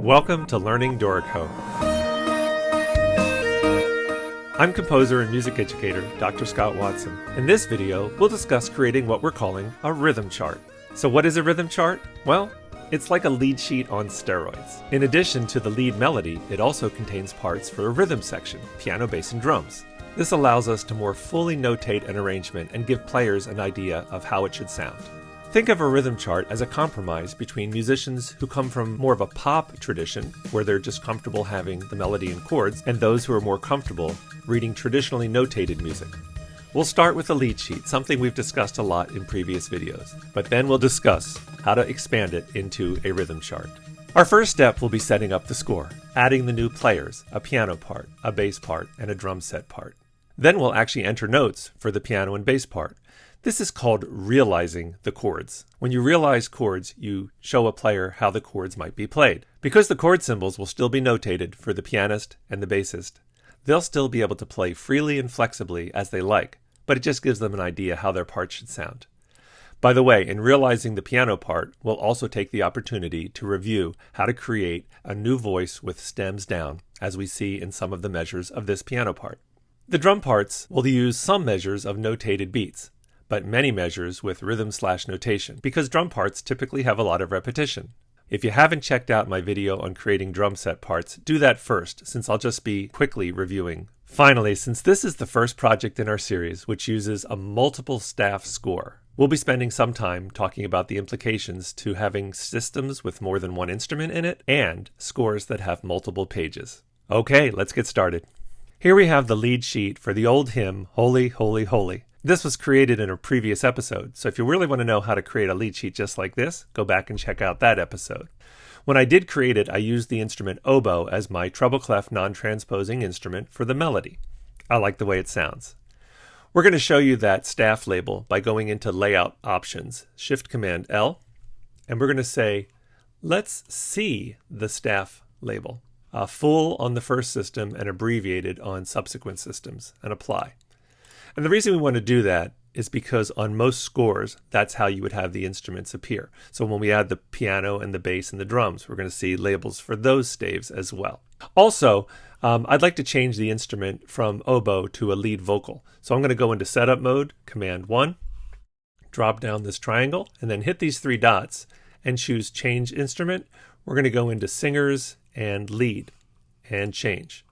Welcome to Learning Dorico. I'm composer and music educator, Dr. Scott Watson. In this video, we'll discuss creating what we're calling a rhythm chart. So what is a rhythm chart? Well, it's like a lead sheet on steroids. In addition to the lead melody, it also contains parts for a rhythm section, piano, bass, and drums. This allows us to more fully notate an arrangement and give players an idea of how it should sound. Think of a rhythm chart as a compromise between musicians who come from more of a pop tradition, where they're just comfortable having the melody and chords, and those who are more comfortable reading traditionally notated music. We'll start with the lead sheet, something we've discussed a lot in previous videos, but then we'll discuss how to expand it into a rhythm chart. Our first step will be setting up the score, adding the new players, a piano part, a bass part, and a drum set part. Then we'll actually enter notes for the piano and bass part. This is called realizing the chords. When you realize chords, you show a player how the chords might be played. Because the chord symbols will still be notated for the pianist and the bassist, they'll still be able to play freely and flexibly as they like, but it just gives them an idea how their part should sound. By the way, in realizing the piano part, we'll also take the opportunity to review how to create a new voice with stems down, as we see in some of the measures of this piano part. The drum parts will use some measures of notated beats, but many measures with rhythm/notation, because drum parts typically have a lot of repetition. If you haven't checked out my video on creating drum set parts, do that first, since I'll just be quickly reviewing. Finally, since this is the first project in our series which uses a multiple staff score, we'll be spending some time talking about the implications to having systems with more than one instrument in it and scores that have multiple pages. Okay, let's get started. Here we have the lead sheet for the old hymn, Holy, Holy, Holy. This was created in a previous episode, so if you really want to know how to create a lead sheet just like this, go back and check out that episode. When I did create it, I used the instrument oboe as my treble clef non-transposing instrument for the melody. I like the way it sounds. We're going to show you that staff label by going into Layout Options, Shift-Command-L, and we're going to say, let's see the staff label, full on the first system and abbreviated on subsequent systems, and apply. And the reason we want to do that is because on most scores, that's how you would have the instruments appear. So when we add the piano and the bass and the drums, we're going to see labels for those staves as well. Also, I'd like to change the instrument from oboe to a lead vocal. So I'm going to go into Setup Mode, Command 1, drop down this triangle, and then hit these three dots and choose Change Instrument. We're going to go into Singers and Lead and change.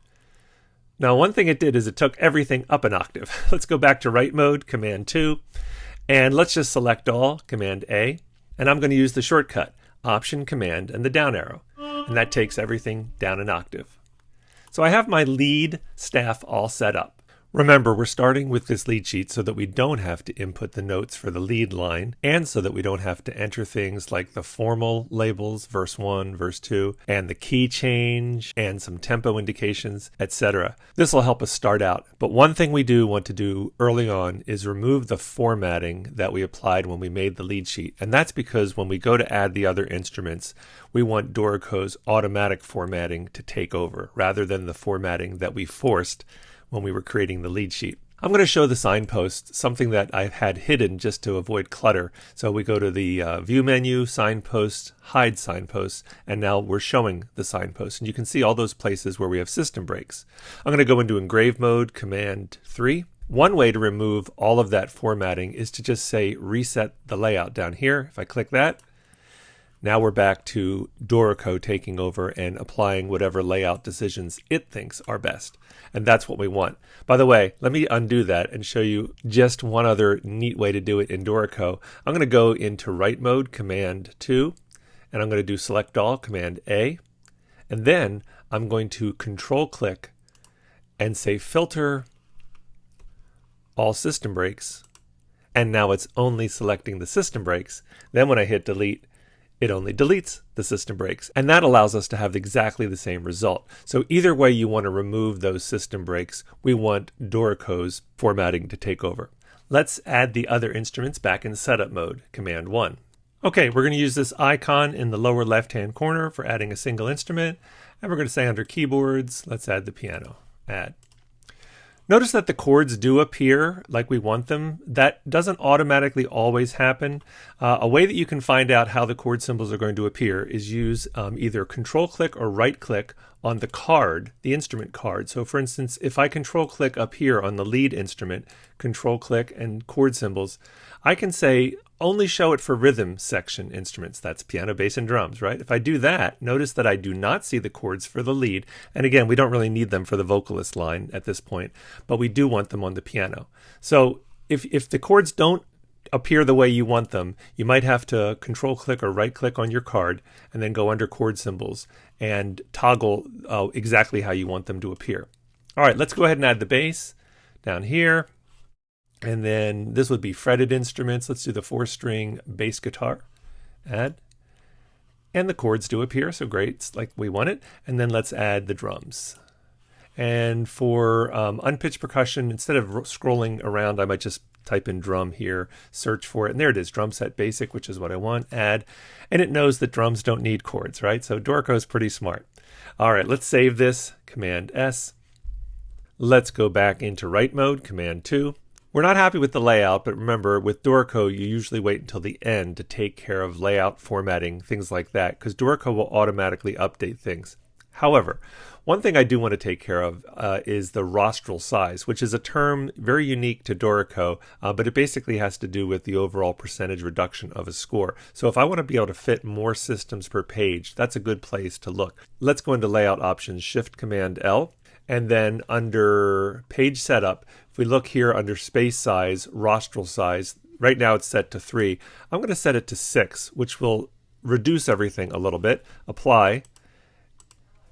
Now, one thing it did is it took everything up an octave. Let's go back to Write Mode, Command 2, and let's just select all, Command A, and I'm going to use the shortcut, Option, Command, and the down arrow, and that takes everything down an octave. So I have my lead staff all set up. Remember, we're starting with this lead sheet so that we don't have to input the notes for the lead line, and so that we don't have to enter things like the formal labels, verse 1, verse 2, and the key change, and some tempo indications, etc. This will help us start out. But one thing we do want to do early on is remove the formatting that we applied when we made the lead sheet. And that's because when we go to add the other instruments, we want Dorico's automatic formatting to take over, rather than the formatting that we forced when we were creating the lead sheet. I'm going to show the signpost, something that I've had hidden just to avoid clutter. So we go to the View menu, Signpost, Hide Signpost, and now we're showing the signpost. And you can see all those places where we have system breaks. I'm going to go into Engrave Mode, Command 3. One way to remove all of that formatting is to just say Reset the Layout down here. If I click that, now we're back to Dorico taking over and applying whatever layout decisions it thinks are best. And that's what we want. By the way, let me undo that and show you just one other neat way to do it in Dorico. I'm going to go into Write Mode, Command 2, and I'm going to do Select All, Command A. And then I'm going to Control-click and say Filter All System Breaks. And now it's only selecting the system breaks. Then when I hit Delete, it only deletes the system breaks, and that allows us to have exactly the same result. So either way you want to remove those system breaks, we want Dorico's formatting to take over. Let's add the other instruments back in Setup Mode, Command 1. Okay, we're going to use this icon in the lower left-hand corner for adding a single instrument, and we're going to say under Keyboards, let's add the piano. Add. Notice that the chords do appear like we want them. That doesn't automatically always happen. A way that you can find out how the chord symbols are going to appear is use either control click or right click on the card, the instrument card. So for instance, if I control click up here on the lead instrument, control click and chord symbols, I can say only show it for rhythm section instruments. That's piano, bass, and drums, right? If I do that, notice that I do not see the chords for the lead. And again, we don't really need them for the vocalist line at this point, but we do want them on the piano. So if the chords don't appear the way you want them, you might have to control click or right click on your card and then go under chord symbols and toggle exactly how you want them to appear. All right, let's go ahead and add the bass down here. And then this would be fretted instruments. Let's do the 4-string bass guitar. Add. And the chords do appear, so great, it's like we want it. And then let's add the drums. And for unpitched percussion, instead of scrolling around, I might just type in drum here, search for it, and there it is, drum set basic, which is what I want, add. And it knows that drums don't need chords, right? So Dorico is pretty smart. All right, let's save this, Command S. Let's go back into write mode, Command 2. We're not happy with the layout, but remember, with Dorico, you usually wait until the end to take care of layout, formatting, things like that, because Dorico will automatically update things. However, one thing I do want to take care of is the rostral size, which is a term very unique to Dorico, but it basically has to do with the overall percentage reduction of a score. So if I want to be able to fit more systems per page, that's a good place to look. Let's go into Layout Options, Shift-Command-L. And then under page setup, if we look here under space size, rostral size, right now it's set to 3. I'm going to set it to 6, which will reduce everything a little bit. Apply.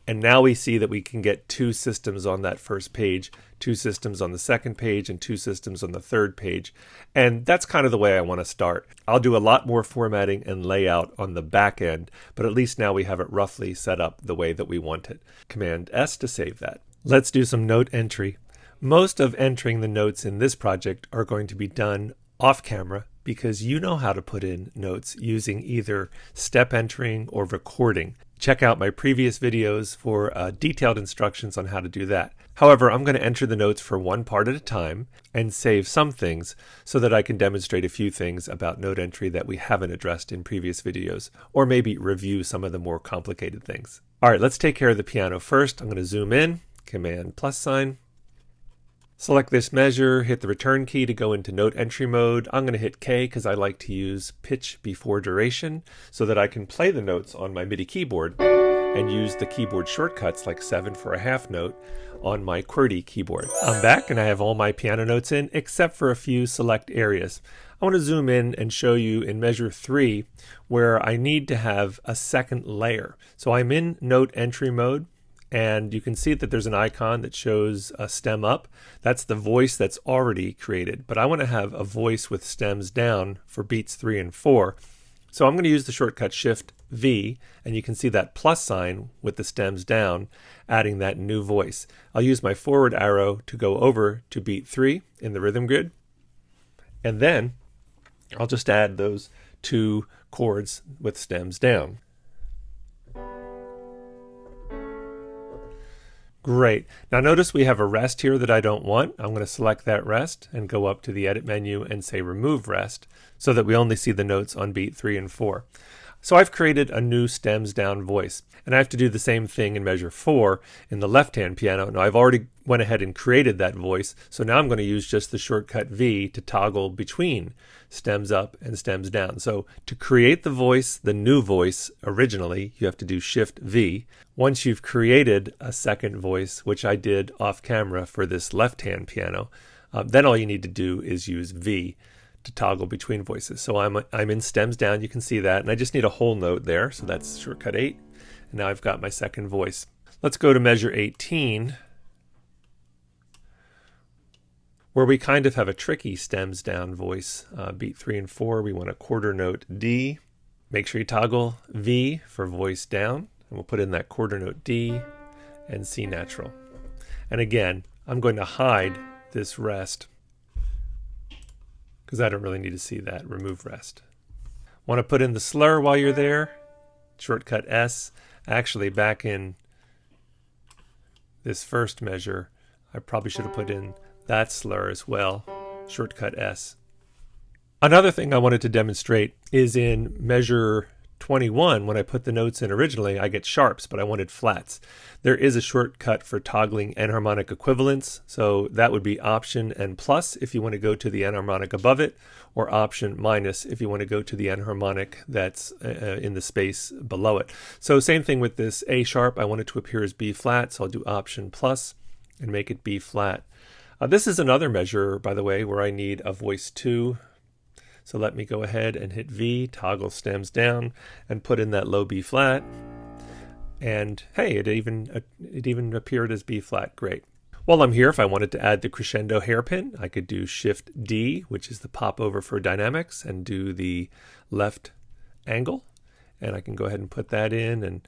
And now we see that we can get 2 systems on that first page, 2 systems on the second page, and 2 systems on the third page. And that's kind of the way I want to start. I'll do a lot more formatting and layout on the back end, but at least now we have it roughly set up the way that we want it. Command S to save that. Let's do some note entry. Most of entering the notes in this project are going to be done off camera because you know how to put in notes using either step entering or recording. Check out my previous videos for detailed instructions on how to do that. However, I'm going to enter the notes for one part at a time and save some things so that I can demonstrate a few things about note entry that we haven't addressed in previous videos, or maybe review some of the more complicated things. All right, let's take care of the piano first. I'm going to zoom in. Command +. Select this measure, hit the return key to go into note entry mode. I'm going to hit K because I like to use pitch before duration so that I can play the notes on my MIDI keyboard and use the keyboard shortcuts like 7 for a half note on my QWERTY keyboard. I'm back and I have all my piano notes in except for a few select areas. I want to zoom in and show you in measure 3 where I need to have a second layer. So I'm in note entry mode. And you can see that there's an icon that shows a stem up. That's the voice that's already created. But I want to have a voice with stems down for beats 3 and 4. So I'm going to use the shortcut Shift V, and you can see that plus sign with the stems down, adding that new voice. I'll use my forward arrow to go over to beat 3 in the rhythm grid. And then I'll just add those 2 chords with stems down. Great. Now notice we have a rest here that I don't want. I'm going to select that rest and go up to the edit menu and say remove rest so that we only see the notes on beat 3 and 4. So I've created a new stems down voice, and I have to do the same thing in measure 4 in the left-hand piano. Now I've already went ahead and created that voice, so now I'm going to use just the shortcut V to toggle between stems up and stems down. So to create the voice, the new voice originally, you have to do Shift V. Once you've created a second voice, which I did off camera for this left-hand piano, then all you need to do is use V to toggle between voices. So I'm in stems down, you can see that, and I just need a whole note there, so that's shortcut 8, and now I've got my second voice. Let's go to measure 18, where we kind of have a tricky stems down voice. Beat 3 and 4, we want a quarter note D. Make sure you toggle V for voice down, and we'll put in that quarter note D and C natural. And again, I'm going to hide this rest because I don't really need to see that. Remove rest. Want to put in the slur while you're there? Shortcut S. Actually, back in this first measure, I probably should have put in that slur as well, shortcut S. Another thing I wanted to demonstrate is in measure 21, when I put the notes in originally, I get sharps, but I wanted flats. There is a shortcut for toggling enharmonic equivalents, so that would be Option and plus if you want to go to the enharmonic above it, or Option minus if you want to go to the enharmonic that's in the space below it. So same thing with this A sharp. I want it to appear as B flat, so I'll do Option plus and make it B flat. This is another measure, by the way, where I need a voice 2. So let me go ahead and hit V, toggle stems down, and put in that low B flat. And hey, it even appeared as B flat. Great. While I'm here, if I wanted to add the crescendo hairpin, I could do Shift D, which is the pop over for dynamics, and do the left angle. And I can go ahead and put that in, and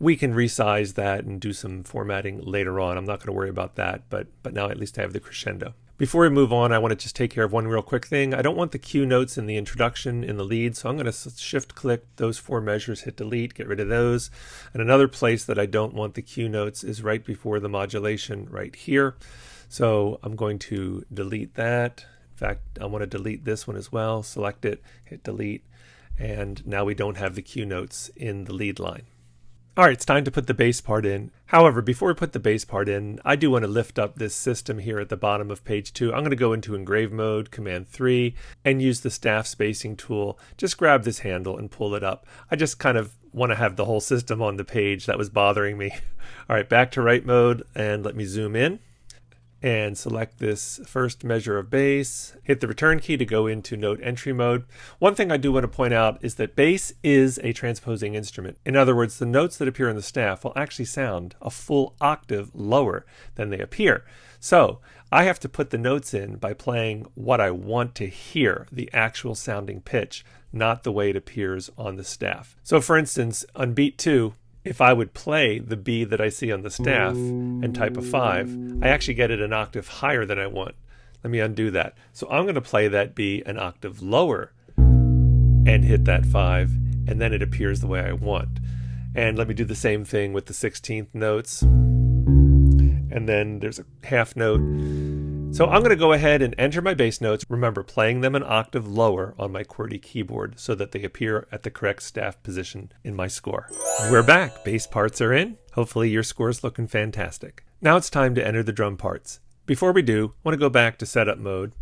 we can resize that and do some formatting later on. I'm not going to worry about that, but now at least I have the crescendo. Before we move on, I want to just take care of one real quick thing. I don't want the cue notes in the introduction in the lead, so I'm going to shift click those 4 measures, hit delete, get rid of those. And another place that I don't want the cue notes is right before the modulation right here. So I'm going to delete that. In fact, I want to delete this one as well. Select it, hit delete, and now we don't have the cue notes in the lead line. All right, it's time to put the bass part in. However, before we put the bass part in, I do want to lift up this system here at the bottom of page 2. I'm going to go into engrave mode, Command 3, and use the staff spacing tool. Just grab this handle and pull it up. I just kind of want to have the whole system on the page. That was bothering me. All right, back to write mode, and let me zoom in. And select this first measure of bass, hit the return key to go into note entry mode. One thing I do want to point out is that bass is a transposing instrument. In other words, the notes that appear in the staff will actually sound a full octave lower than they appear. So I have to put the notes in by playing what I want to hear, the actual sounding pitch, not the way it appears on the staff. So for instance, on beat 2, if I would play the B that I see on the staff and type a 5, I actually get it an octave higher than I want. Let me undo that. So I'm going to play that B an octave lower and hit that 5, and then it appears the way I want. And let me do the same thing with the 16th notes. And then there's a half note. So I'm going to go ahead and enter my bass notes, remember playing them an octave lower on my QWERTY keyboard so that they appear at the correct staff position in my score. We're back. Bass parts are in. Hopefully your score's looking fantastic. Now it's time to enter the drum parts. Before we do, I want to go back to setup mode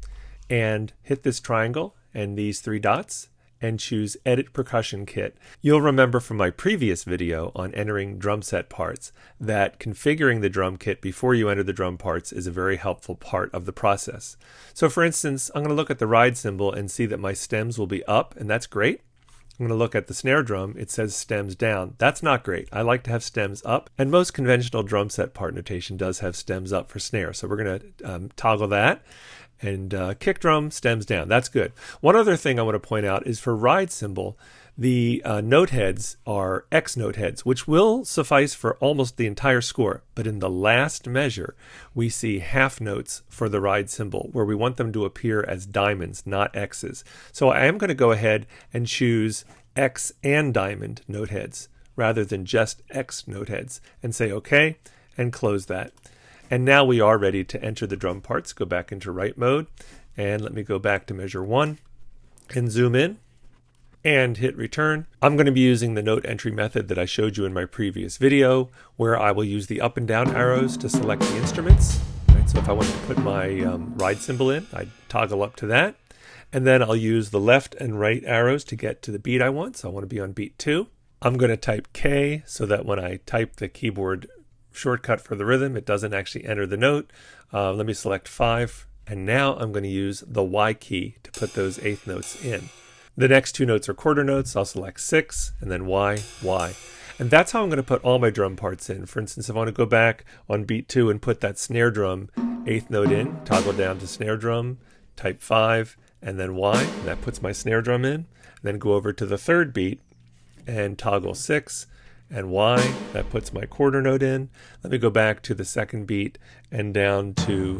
and hit this triangle and these 3 dots and choose Edit Percussion Kit. You'll remember from my previous video on entering drum set parts that configuring the drum kit before you enter the drum parts is a very helpful part of the process. So for instance, I'm going to look at the ride cymbal and see that my stems will be up, and that's great. I'm going to look at the snare drum. It says stems down. That's not great. I like to have stems up, and most conventional drum set part notation does have stems up for snare. So we're going to toggle that. And kick drum, stems down. That's good. One other thing I want to point out is for ride cymbal, the note heads are X note heads, which will suffice for almost the entire score. But in the last measure, we see half notes for the ride cymbal, where we want them to appear as diamonds, not X's. So I am going to go ahead and choose X and diamond note heads, rather than just X note heads, and say OK, and close that. And now we are ready to enter the drum parts. Go back into write mode, and let me go back to measure 1 and zoom in and hit return. I'm going to be using the note entry method that I showed you in my previous video, where I will use the up and down arrows to select the instruments. Right, so if I wanted to put my ride cymbal in, I'd toggle up to that. And then I'll use the left and right arrows to get to the beat I want. So I want to be on beat 2. I'm going to type K so that when I type the keyboard shortcut for the rhythm, it doesn't actually enter the note. Let me select 5, and now I'm going to use the Y key to put those 8th notes in. The next 2 notes are quarter notes. I'll select 6 and then Y, Y. And that's how I'm going to put all my drum parts in. For instance, if I want to go back on beat 2 and put that snare drum 8th note in, toggle down to snare drum, type 5 and then Y, and that puts my snare drum in. And then go over to the 3rd beat and toggle 6 and Y, that puts my quarter note in. Let me go back to the 2nd beat and down to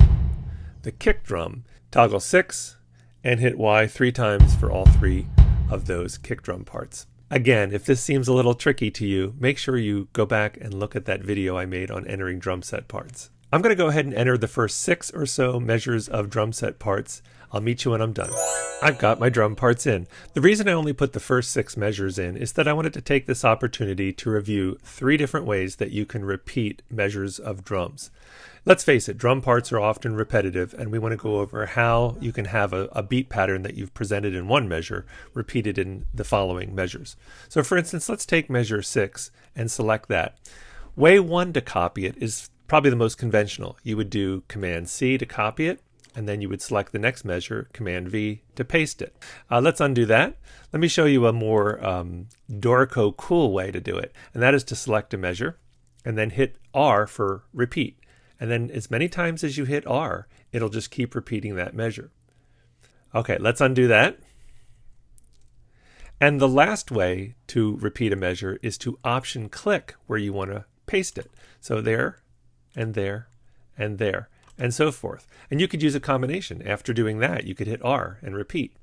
the kick drum. Toggle 6 and hit Y 3 times for all 3 of those kick drum parts. Again, if this seems a little tricky to you, make sure you go back and look at that video I made on entering drum set parts. I'm going to go ahead and enter the first 6 or so measures of drum set parts. I'll meet you when I'm done. I've got my drum parts in. The reason I only put the first 6 measures in is that I wanted to take this opportunity to review 3 different ways that you can repeat measures of drums. Let's face it, drum parts are often repetitive, and we want to go over how you can have a beat pattern that you've presented in one measure repeated in the following measures. So for instance, let's take measure 6 and select that. Way 1 to copy it is probably the most conventional. You would do Command C to copy it, and then you would select the next measure, Command V to paste it. Let's undo that. Let me show you a more Dorico cool way to do it, and that is to select a measure and then hit R for repeat. And then as many times as you hit R, it'll just keep repeating that measure. Okay, let's undo that. And the last way to repeat a measure is to Option click where you want to paste it. So there, and there, and there, and so forth. And you could use a combination. After doing that, you could hit R and repeat.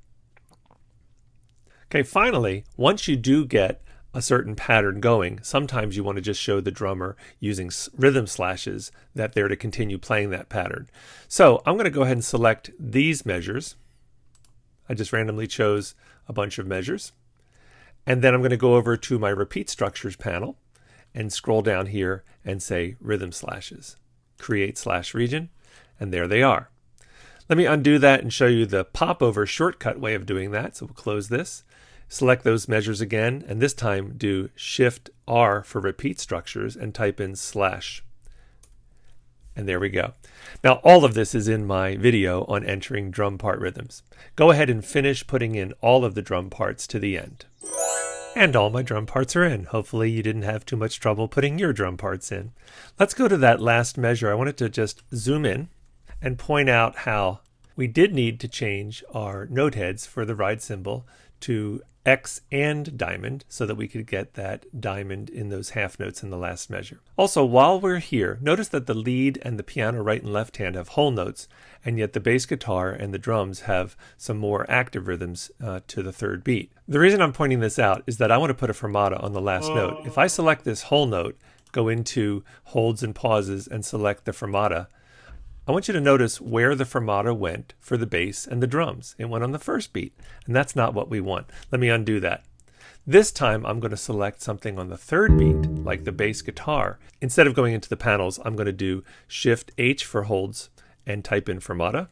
Okay, finally, once you do get a certain pattern going, sometimes you want to just show the drummer using rhythm slashes that they're to continue playing that pattern. So I'm going to go ahead and select these measures. I just randomly chose a bunch of measures. And then I'm going to go over to my repeat structures panel and scroll down here and say rhythm slashes, create slash region, and there they are. Let me undo that and show you the popover shortcut way of doing that. So we'll close this. Select those measures again, and this time do Shift R for repeat structures and type in slash. And there we go. Now all of this is in my video on entering drum part rhythms. Go ahead and finish putting in all of the drum parts to the end. And all my drum parts are in. Hopefully you didn't have too much trouble putting your drum parts in. Let's go to that last measure. I wanted to just zoom in and point out how we did need to change our note heads for the ride cymbal to X and diamond so that we could get that diamond in those half notes in the last measure. Also, while we're here, notice that the lead and the piano right and left hand have whole notes, and yet the bass guitar and the drums have some more active rhythms to the third beat. The reason I'm pointing this out is that I want to put a fermata on the last note. If I select this whole note, go into holds and pauses and select the fermata, I want you to notice where the fermata went for the bass and the drums. It went on the first beat, and that's not what we want. Let me undo that. This time I'm going to select something on the third beat, like the bass guitar. Instead of going into the panels, I'm going to do Shift H for holds and type in fermata.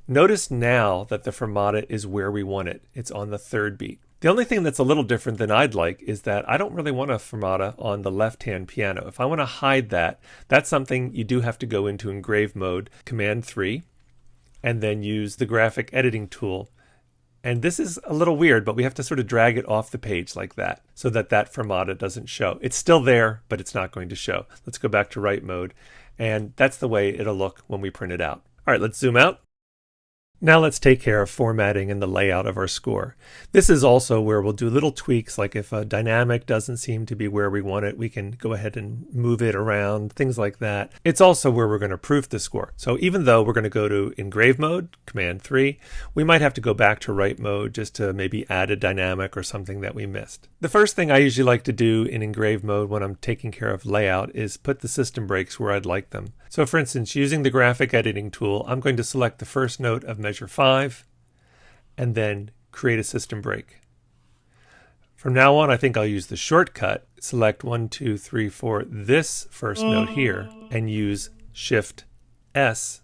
Notice now that the fermata is where we want it. It's on the third beat. The only thing that's a little different than I'd like is that I don't really want a fermata on the left-hand piano. If I want to hide that, that's something you do have to go into engrave mode, Command 3, and then use the graphic editing tool. And this is a little weird, but we have to sort of drag it off the page like that so that that fermata doesn't show. It's still there, but it's not going to show. Let's go back to write mode, and that's the way it'll look when we print it out. All right, let's zoom out. Now let's take care of formatting and the layout of our score. This is also where we'll do little tweaks, like if a dynamic doesn't seem to be where we want it, we can go ahead and move it around, things like that. It's also where we're going to proof the score. So even though we're going to go to engrave mode, Command 3, we might have to go back to write mode just to maybe add a dynamic or something that we missed. The first thing I usually like to do in engrave mode when I'm taking care of layout is put the system breaks where I'd like them. So for instance, using the graphic editing tool, I'm going to select the first note of measure 5 and then create a system break. From now on, I think I'll use the shortcut, select 1, 2, 3, 4, this first note here, and use Shift S,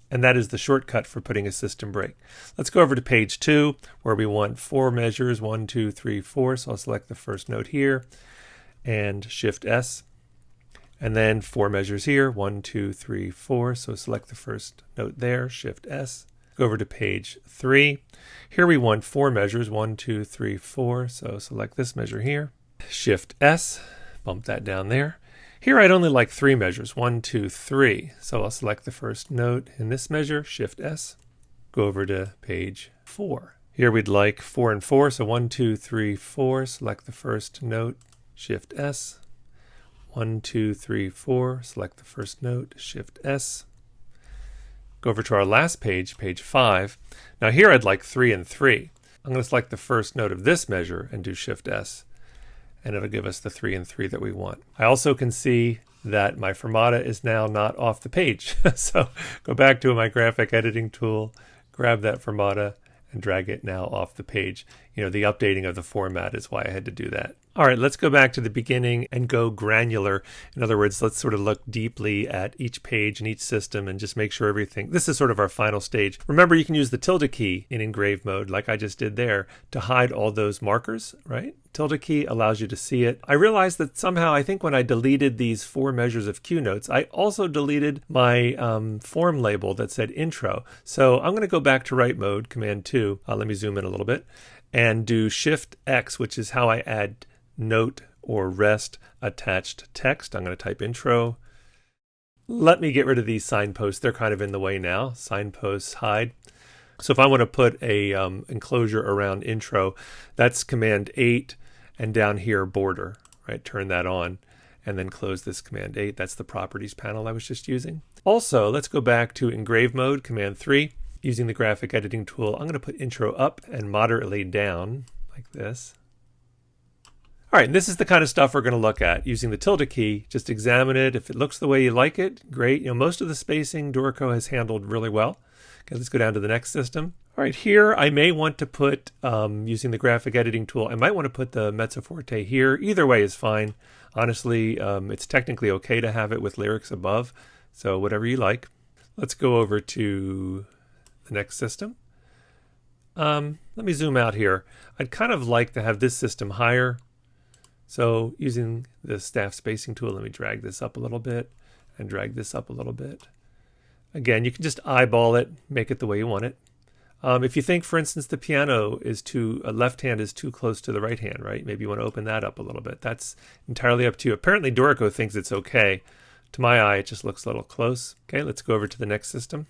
and that is the shortcut for putting a system break. Let's go over to page 2, where we want 4 measures, 1, 2, 3, 4, so I'll select the first note here, and Shift S. And then 4 measures here, 1, 2, 3, 4. So select the first note there, Shift S. Go over to page 3. Here we want 4 measures, 1, 2, 3, 4. So select this measure here, Shift S, bump that down there. Here I'd only like 3 measures, 1, 2, 3. So I'll select the first note in this measure, Shift S. Go over to page 4. Here we'd like 4 and 4, so 1, 2, 3, 4. Select the first note, Shift S. 1, 2, 3, 4, select the first note, Shift S. Go over to our last page, page 5. Now here I'd like 3 and 3. I'm going to select the first note of this measure and do Shift S, and it'll give us the 3 and 3 that we want. I also can see that my fermata is now not off the page. So go back to my graphic editing tool, grab that fermata, and drag it now off the page. You know, the updating of the format is why I had to do that. All right, let's go back to the beginning and go granular. In other words, let's sort of look deeply at each page and each system and just make sure everything, this is sort of our final stage. Remember, you can use the tilde key in engrave mode, like I just did there, to hide all those markers, right? Tilde key allows you to see it. I realized that somehow, I think when I deleted these 4 measures of Q notes, I also deleted my form label that said intro. So I'm going to go back to write mode, Command 2. Let me zoom in a little bit, and do Shift X, which is how I add note or rest attached text. I'm going to type intro. Let me get rid of these signposts. They're kind of in the way now. Signposts hide. So if I want to put a enclosure around intro, that's Command 8, and down here border, right? Turn that on and then close this Command 8. That's the properties panel I was just using. Also, let's go back to engrave mode, Command 3. Using the graphic editing tool, I'm going to put intro up and moderately down like this. All right, and this is the kind of stuff we're going to look at using the tilde key. Just examine it. If it looks the way you like it, great. You know, most of the spacing Dorico has handled really well. Okay, let's go down to the next system. All right, here I may want to put, using the graphic editing tool, I might want to put the mezzo forte here. Either way is fine. Honestly, it's technically okay to have it with lyrics above, so whatever you like. Let's go over to the next system. Let me zoom out here. I'd kind of like to have this system higher. So using the staff spacing tool, let me drag this up a little bit and drag this up a little bit. Again, you can just eyeball it, make it the way you want it. If you think, for instance, the piano is left hand is too close to the right hand, right? Maybe you want to open that up a little bit. That's entirely up to you. Apparently Dorico thinks it's okay. To my eye, it just looks a little close. Okay, let's go over to the next system.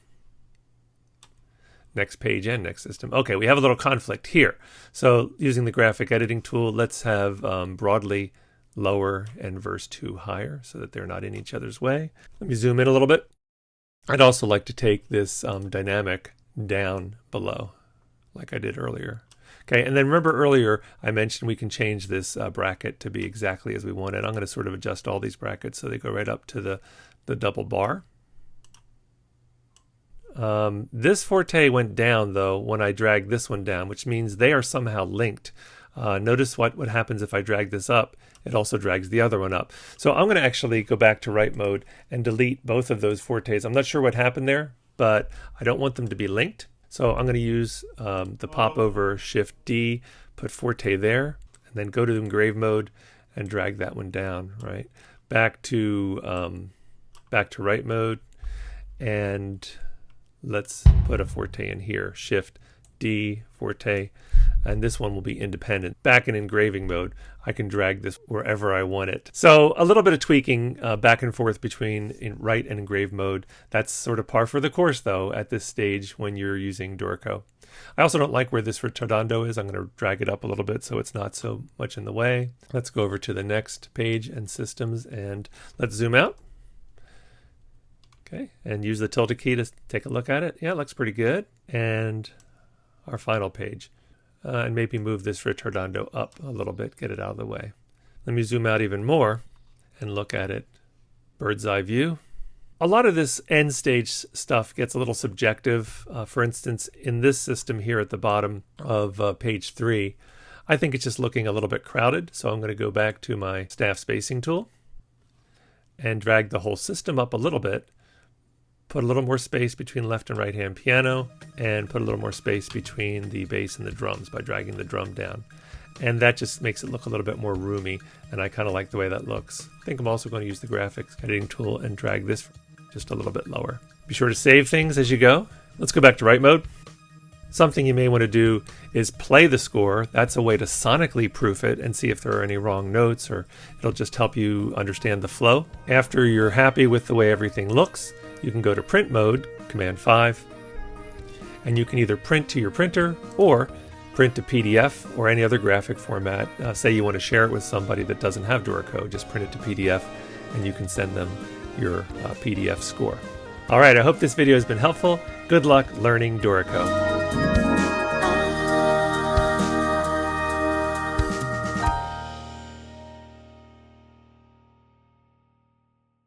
Next page and next system. Okay, we have a little conflict here. So using the graphic editing tool, let's have broadly lower and verse 2 higher so that they're not in each other's way. Let me zoom in a little bit. I'd also like to take this dynamic down below like I did earlier. Okay, and then remember earlier I mentioned we can change this bracket to be exactly as we want it. I'm going to sort of adjust all these brackets so they go right up to the double bar. This forte went down though when I dragged this one down, which means they are somehow linked. Notice what happens if I drag this up. It also drags the other one up. So I'm going to actually go back to write mode and delete both of those fortes. I'm not sure what happened there, but I don't want them to be linked. So I'm going to use the pop over Shift D, put forte there, and then go to engrave mode and drag that one down, right? Back to write mode, and let's put a forte in here, Shift D, forte, and this one will be independent. Back in engraving mode, I can drag this wherever I want it. So a little bit of tweaking back and forth between write and engrave mode. That's sort of par for the course though at this stage when you're using Dorico. I also don't like where this retardando is. I'm going to drag it up a little bit so it's not so much in the way. Let's go over to the next page and systems, and let's zoom out. Okay, and use the tilde key to take a look at it. Yeah, it looks pretty good. And our final page. And maybe move this retardando up a little bit, get it out of the way. Let me zoom out even more and look at it. Bird's eye view. A lot of this end stage stuff gets a little subjective. For instance, in this system here at the bottom of page 3, I think it's just looking a little bit crowded. So I'm going to go back to my staff spacing tool and drag the whole system up a little bit. Put a little more space between left and right hand piano, and put a little more space between the bass and the drums by dragging the drum down. And that just makes it look a little bit more roomy, and I kind of like the way that looks. I think I'm also going to use the graphics editing tool and drag this just a little bit lower. Be sure to save things as you go. Let's go back to write mode. Something you may want to do is play the score. That's a way to sonically proof it and see if there are any wrong notes, or it'll just help you understand the flow. After you're happy with the way everything looks, you can go to print mode, Command 5, and you can either print to your printer or print to PDF or any other graphic format. Say you want to share it with somebody that doesn't have Dorico, just print it to PDF and you can send them your PDF score. All right, I hope this video has been helpful. Good luck learning Dorico.